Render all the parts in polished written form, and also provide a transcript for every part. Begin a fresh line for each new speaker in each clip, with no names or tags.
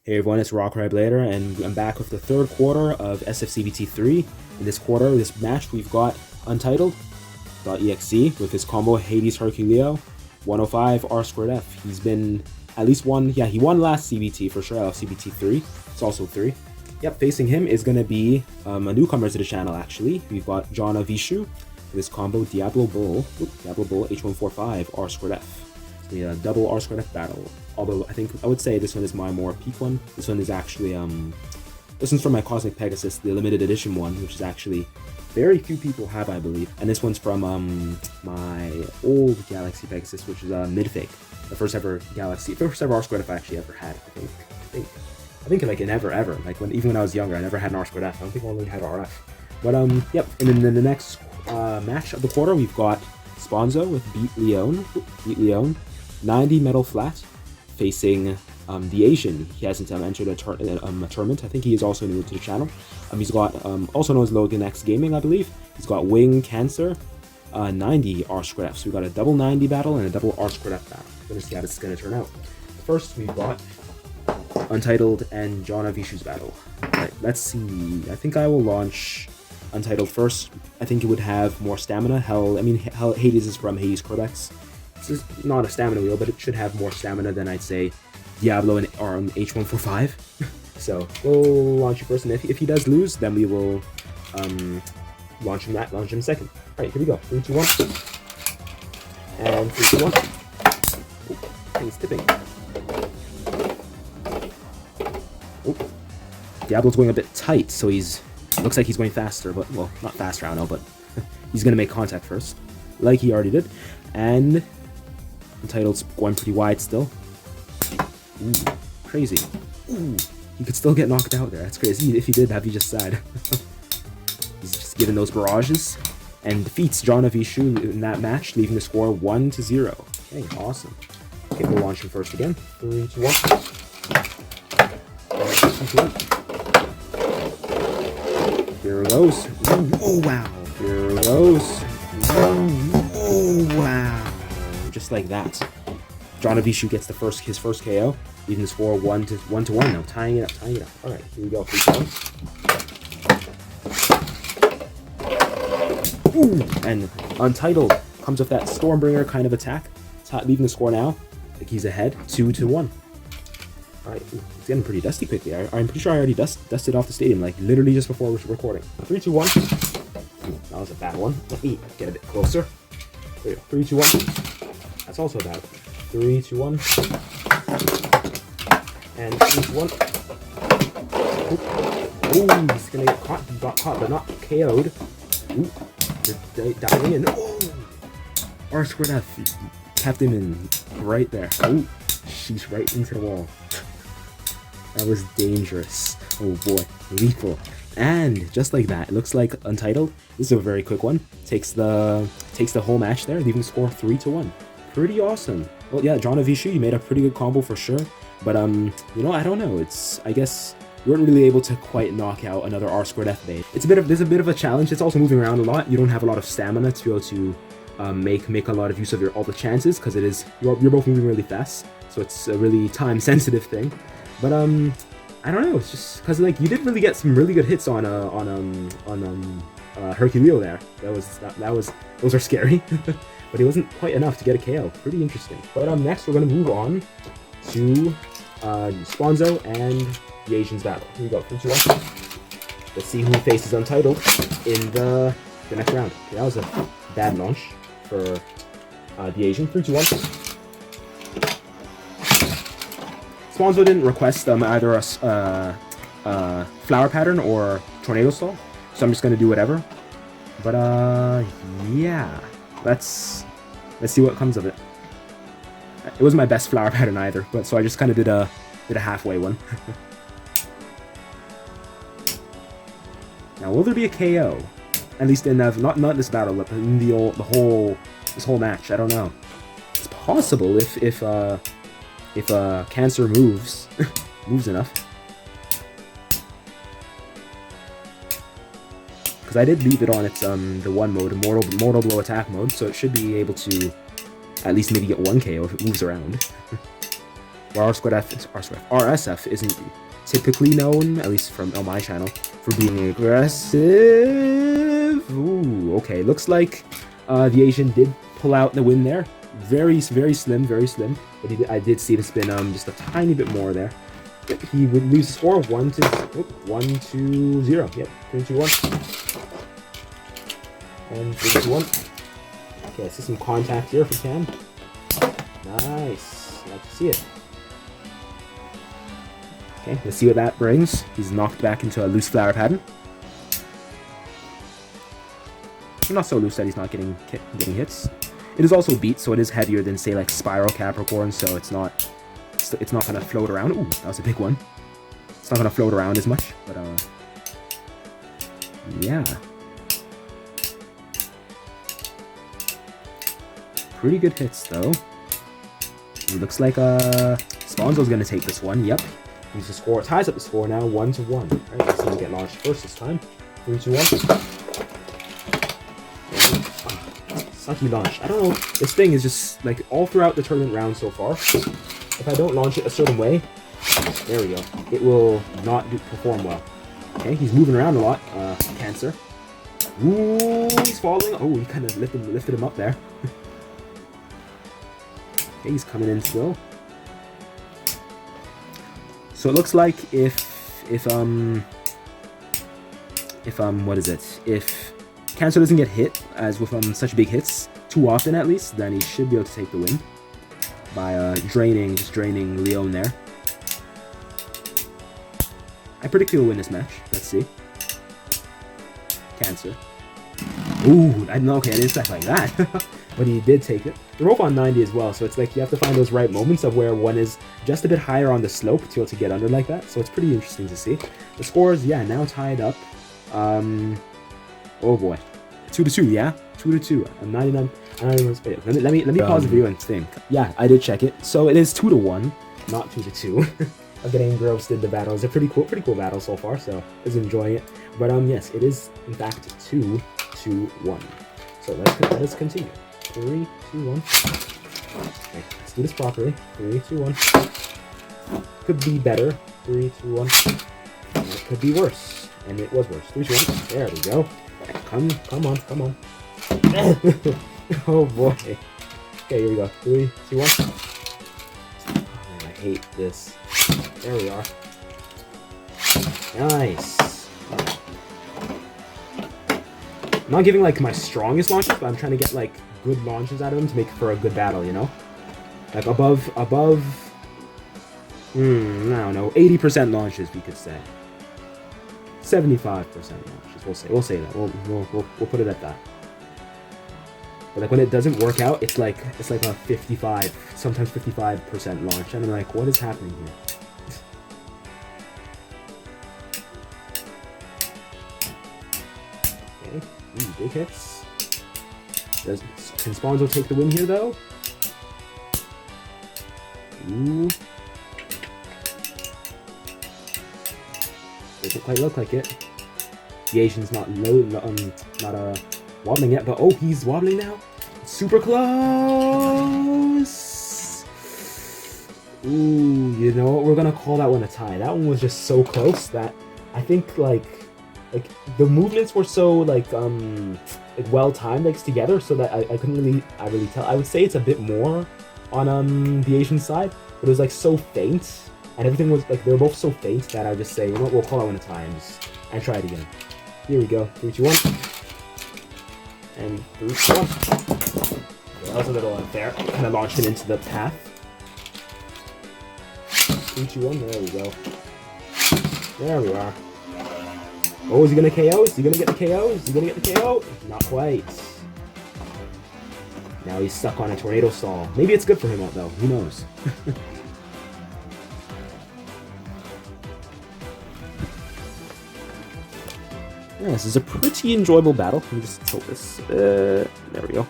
Hey everyone, it's Blader, and I'm back with the third quarter of SFCBT3. In this quarter, this match, we've got Untitled.exe with his combo Hades Herculeo, 105 R squared F. He's been at least one, yeah, he won last CBT for sure, CBT3. It's also 3. Yep, facing him is going to be a newcomer to the channel actually. We've got Jana Vishu with his combo Diablo Bull H145 R squared F. The double R squared F battle. Although I would say this one is my more peak one. This one is actually this one's from my Cosmic Pegasus, the limited edition one, which is actually very few people have, I believe. And this one's from my old Galaxy Pegasus, which is mid-fake, the first ever R squared F I actually ever had. I think like ever like even when I was younger, I never had an R squared F. I don't think I only had RF. But yep. And then the next match of the quarter, we've got Spondzo with Beat Leone, 90 metal flat, facing the Asian. He hasn't entered a tournament. I think he is also new to the channel. He's got also known as Logan X Gaming, I believe. He's got Wing Cancer, 90 R squared F. So we got a double 90 battle and a double R squared F battle. We're gonna see how this is gonna turn out. First, we've got Untitled and Jana Vishu's battle. Alright, let's see. I think I will launch Untitled first. I think it would have more stamina. Hades is from Hades Codex. This is not a stamina wheel, but it should have more stamina than I'd say Diablo and H145. So we'll launch you first, and if he does lose, then we will launch him second. Alright, here we go. 3, 2, 1. And 3, 2, 1. Oh, he's tipping. Oh. Diablo's going a bit tight, so looks like he's going faster, but well, not faster, I don't know, but he's gonna make contact first, like he already did. And Untitled's going pretty wide still. Ooh, crazy. Ooh, he could still get knocked out there. That's crazy. If he did, have you just sad. He's just giving those barrages and defeats Jana Vishu in that match, leaving the score 1-0. Okay, awesome. Okay, we'll launch him first again. 3, 2, 1. 3, 2, 1. Here it goes. Ooh, oh wow. Here it goes. Oh wow. Just like that. Jana Vishu gets his first KO, leaving the score 1-1 now, tying it up. Alright, here we go. 3, 2, 1. Ooh, and Untitled comes with that Stormbringer kind of attack, leaving the score now, like he's ahead, 2-1. Alright, it's getting pretty dusty quickly. I'm pretty sure I already dusted off the stadium, like literally just before recording. 3, 2, 1. Ooh, that was a bad one. Let me get a bit closer. There you go. 3, 2, 1. That's also a bad one. 3, 2, 1. And 3, 2, 1. Oh, he's gonna get caught. He got caught, but not KO'd. Ooh, they're diving in. Oh! R squared F. Kept him in right there. Oh, she's right into the wall. That was dangerous. Oh boy, lethal. And just like that, it looks like Untitled, this is a very quick one, takes the whole match there, leaving the score 3-1. Pretty awesome. Well, yeah, Jana Vishu, you made a pretty good combo for sure. But you know, I don't know. I guess you weren't really able to quite knock out another R squared F bait. There's a bit of a challenge. It's also moving around a lot. You don't have a lot of stamina to be able to make a lot of use of all the chances, because you're both moving really fast. So it's a really time sensitive thing. But I don't know. It's just because like you did really get some really good hits on Herculeo there. Those are scary. But it wasn't quite enough to get a KO. Pretty interesting. But next we're gonna move on to Spondzo and the Asians battle. Here we go. 3, 2, 1. Let's see who faces Untitled in the next round. Okay, that was a bad launch for the Asian. 3, 2, 1. Spondzo didn't request either a flower pattern or tornado stall, so I'm just gonna do whatever. But yeah. Let's see what comes of it. It wasn't my best flower pattern either, but so I just kind of did a halfway one. Now, will there be a KO? At least in not this battle, but in this whole match. I don't know. It's possible if Cancer moves enough. Because I did leave it on its the one mode, mortal blow attack mode, so it should be able to at least maybe get 1 KO if it moves around. Where RSF isn't typically known, at least from on my channel, for being aggressive. Ooh, okay. Looks like the Asian did pull out the win there. Very slim. But I did see the spin just a tiny bit more there. He would lose the score 1-0. Yep, 3-2-1. And 3-2-1. Okay, I see some contact here for Cam. Nice. Like to see it. Okay, let's see what that brings. He's knocked back into a loose flower pattern. Not so loose that he's not getting hits. It is also beat, so it is heavier than, say, like Spiral Capricorn, so it's not gonna float around. Ooh, that was a big one. It's not gonna float around as much, but yeah. Pretty good hits though. It looks like Sponzo's gonna take this one. Yep. He's the score, ties up the score now, 1-1. Alright, let's see him get launched first this time. 3-2-1. Sucky launch. I don't know. This thing is just like all throughout the tournament round so far. If I don't launch it a certain way, there we go. It will not perform well. Okay, he's moving around a lot. Cancer. Ooh, he's falling. Oh, he kind of lifted him up there. Okay, he's coming in still. So it looks like if what is it? If Cancer doesn't get hit as with such big hits too often, at least, then he should be able to take the win by just draining Leon there. I predict he'll win this match. Let's see. Cancer. Ooh, I didn't expect like that. But he did take it. They're both on 90 as well, so it's like you have to find those right moments of where one is just a bit higher on the slope to be able to get under like that. So it's pretty interesting to see. The scores, yeah, now tied up. Oh boy. 2-2, yeah? 2-2. I'm 99. Let me pause the video and think. Yeah, I did check it. So it is 2-1, not 2-2. I'm getting engrossed in the battle. It's a pretty cool battle so far, so I was enjoying it. But yes, it is in fact 2-1. So let us continue. 3, 2, 1. Okay, let's do this properly. 3, 2, 1. Could be better. 3, 2, 1. And it could be worse. And it was worse. 3, 2, 1. There we go. Come on. Oh boy. Okay, here we go. 3, 2, 1. Oh, man, I hate this. There we are. Nice. I'm not giving like my strongest launches, but I'm trying to get like good launches out of them to make for a good battle, you know? Like above I don't know, 80% launches we could say. 75% launches, we'll say that. We'll put it at that. But like when it doesn't work out, it's like a 55, sometimes 55% launch, and I'm like, what is happening here? Okay, big hits. Can Spondzo take the win here though? Ooh. Doesn't quite look like it. The Asian's not wobbling yet, but oh, he's wobbling now. Super close. Ooh, you know what? We're gonna call that one a tie. That one was just so close that I think like the movements were so like well timed together, so that I couldn't really tell. I would say it's a bit more on the Asian side, but it was like so faint, and everything was like they were both so faint that I would just say, you know what, we'll call that one a tie and try it again. Here we go. 3, 2, 1. And 3, 2, 1. That was a little unfair. Kind of launched it into the path. 3, 2, 1. There we go. There we are. Oh, is he gonna KO? Is he gonna get the KO? Is he gonna get the KO? Not quite. Now he's stuck on a tornado stall. Maybe it's good for him though. Who knows? Yeah, this is a pretty enjoyable battle. Let me just tilt this. There we go.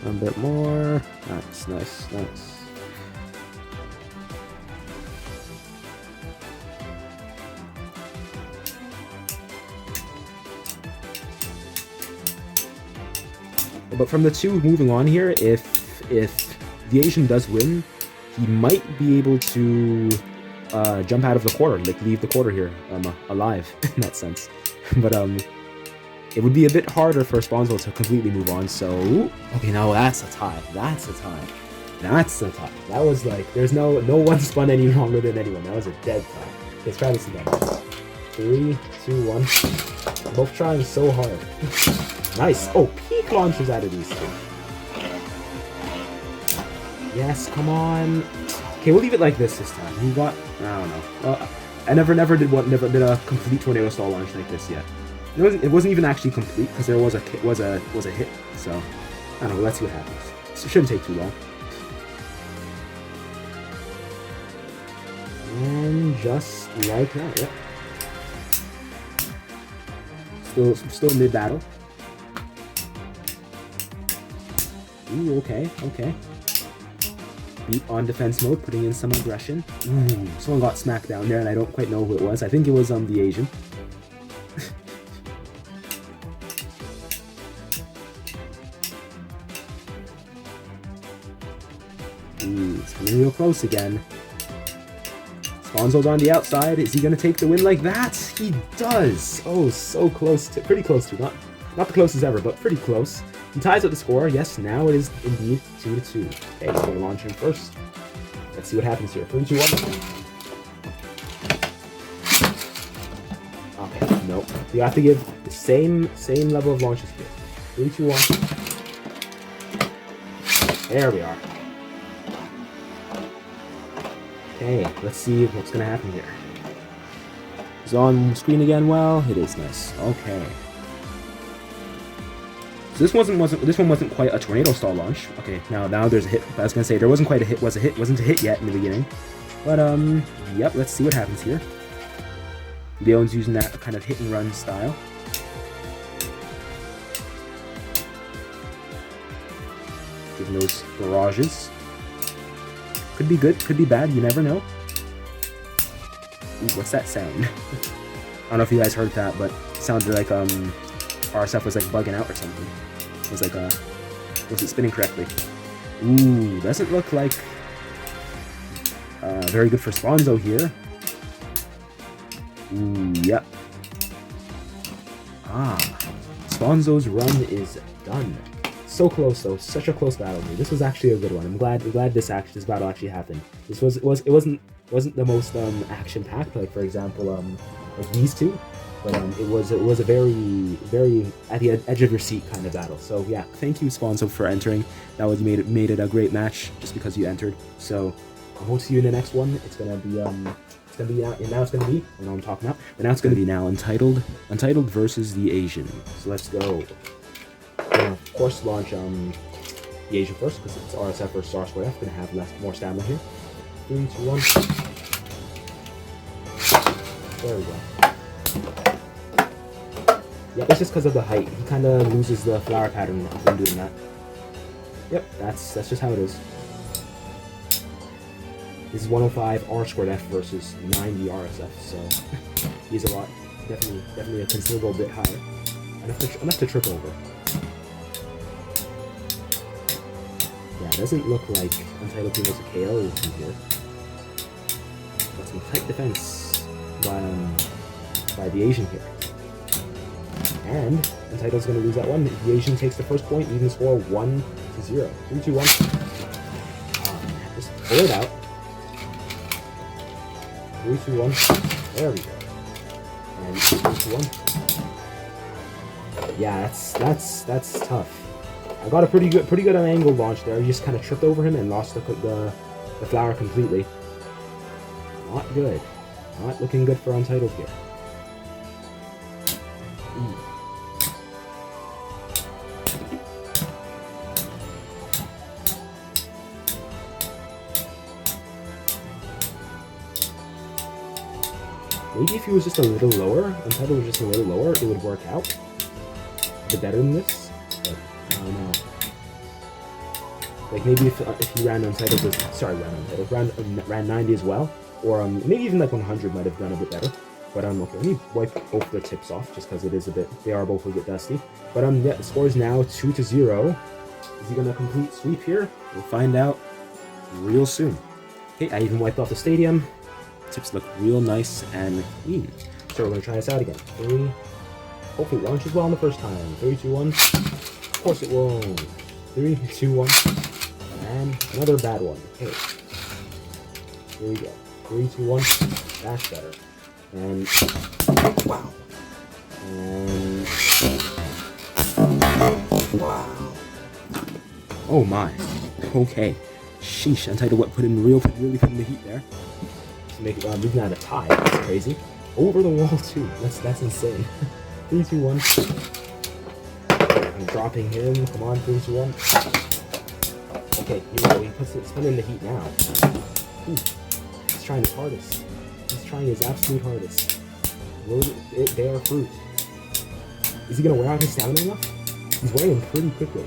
A bit more. Nice. But from the two moving on here, if the Asian does win, he might be able to jump out of the quarter, like leave the quarter here alive in that sense. But it would be a bit harder for Spondzo to completely move on. So okay, now that's a tie. That's a tie. That's a tie. That was like, there's no one spun any longer than anyone. That was a dead tie. Let's try this again. 3, 2, 1. Both trying so hard. Nice. Oh, peak launches out of these two. Yes, come on. Okay, we'll leave it like this time. We got, I don't know. I never did a complete tornado stall launch like this yet. It wasn't even actually complete because there was a hit. So I don't know. Let's see what happens. It shouldn't take too long. And just like that, yep. Still mid battle. Ooh, okay. Beat on defense mode, putting in some aggression. Ooh, someone got smacked down there, and I don't quite know who it was. I think it was the Asian. Ooh, it's coming real close again. Sponzo's on the outside. Is he going to take the win like that? He does! Oh, so close to... Pretty close to. Not the closest ever, but pretty close. He ties up the score. Yes, now it is indeed 2-2. Okay, we're going to launch him first. Let's see what happens here. 3, 2, 1. Okay, nope. You have to give the same level of launches here. 3, 2, 1. There we are. Okay, let's see what's gonna happen here. Is it on screen again? Well, it is nice. Okay. So this one wasn't quite a tornado stall launch. Okay, now there's a hit. I was gonna say there wasn't quite a hit. Wasn't a hit yet in the beginning. But yep. Let's see what happens here. Leon's using that kind of hit and run style. Giving those barrages. Could be good, could be bad, you never know. Ooh, what's that sound? I don't know if you guys heard that, but it sounded like RSF was like bugging out or something. It was like was it spinning correctly? Ooh, doesn't look like very good for Spondzo here. Ooh, yep. Sponzo's run is done. So close though, such a close battle here. This was actually a good one. I'm glad this battle actually happened. It wasn't the most action packed, like for example like these two, but it was a very at the edge of your seat kind of battle. So yeah, thank you Sponzo for entering. That was made it a great match just because you entered. So I hope to see you in the next one. It's gonna be I know I'm talking about, but now it's gonna be Untitled versus the Asian. So let's go. Of course, launch the Asian first because it's RSF versus R2F. Gonna have more stamina here. 3, 2, 1. There we go. Yeah, it's just because of the height. He kind of loses the flower pattern when doing that. Yep, that's just how it is. This is 105 R2F versus 90 RSF, so he's a lot, definitely a considerable bit higher. Enough to trip over. Yeah, it doesn't look like Untitled team has a KO from here. Got some tight defense by the Asian here. And Untitled's going to lose that one. The Asian takes the first point, even score 1-0. 3, 2, 1. Just pull it out. 3, 2, 1. There we go. And 3, 2, 1. Yeah, that's tough. I got a pretty good angle launch there. I just kind of tripped over him and lost the flower completely. Not good. Not looking good for Untitled here. Maybe if he was just a little lower, Untitled was just a little lower, it would work out a bit better than this. But I don't know. Like maybe if he ran Untitled, ran 90 as well, or maybe even like 100 might have done a bit better. But okay, let me wipe both their tips off just because they are both a bit dusty. But yeah, the score is now 2-0. Is he gonna complete sweep here? We'll find out real soon. Okay, I even wiped off the stadium. Tips look real nice and clean. So we're gonna try this out again. 3. Hopefully it launches well on the first time. 3, 2, 1. Of course it won't. 3, 2, 1. And another bad one. Okay. Here we go. 3, 2, 1. That's better. And wow. And wow. Oh my. Okay. Sheesh. Untitled what really put in the heat there. To make it moving out of tie. That's crazy. Over the wall too. That's insane. 3, 2, 1. I'm dropping him. Come on, 3, 2, 1. Okay, here we go. He's putting in the heat now. Ooh. He's trying his hardest. He's trying his absolute hardest. Will it bear fruit? Is he gonna wear out his stamina enough? He's wearing them pretty quickly.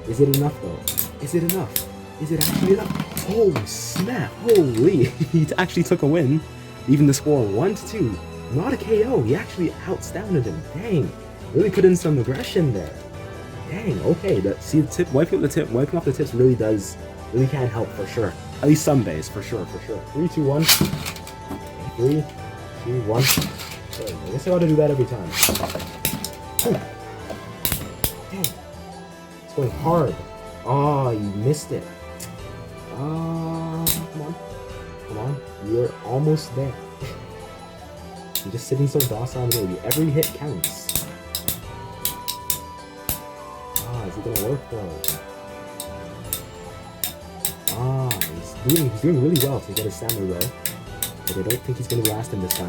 Is it enough though? Is it enough? Is it actually enough? Oh snap! Holy! He actually took a win. Even the score 1-2. Not a KO. He actually outstamina him. Dang! Really put in some aggression there. Dang. Okay. See the tip. Wiping off the tips really can help for sure. At least some days, for sure. 3, 2, 1. 3, 2, 1. Okay, I guess I ought to do that every time. Ooh. Dang. It's going hard. Oh, you missed it. Come on. You're almost there. You're just sitting so docile and baby. Every hit counts. Is it gonna work though? He's doing really well to get his stamina low. But I don't think he's gonna outlast him this time.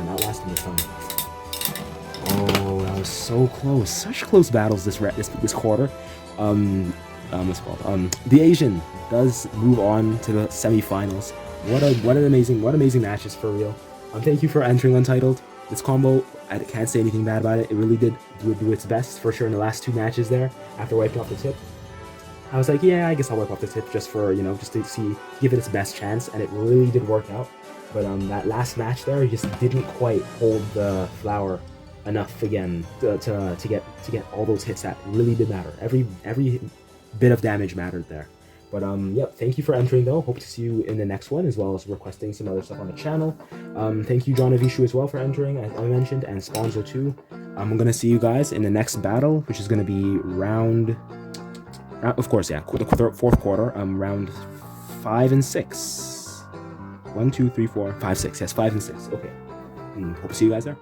Oh, that was so close. Such close battles this quarter. What's it called? The Asian does move on to the semifinals. What amazing matches for real. Thank you for entering Untitled. This combo, I can't say anything bad about it. It really did do its best for sure in the last 2 matches there. After wiping off the tip, I was like, yeah, I guess I'll wipe off the tip just for just to give it its best chance, and it really did work out. But that last match there, just didn't quite hold the flower enough again to get all those hits that really did matter. Every bit of damage mattered there. But yep, thank you for entering though. Hope to see you in the next one, as well as requesting some other stuff on the channel. Thank you, John Avishu, as well for entering, as I mentioned, and Spondzo too. I'm gonna see you guys in the next battle, which is gonna be round, of course, yeah, the fourth quarter, round 5 and 6. 1, 2, 3, 4, 5, 6. Yes, 5 and 6. Okay. Hope to see you guys there.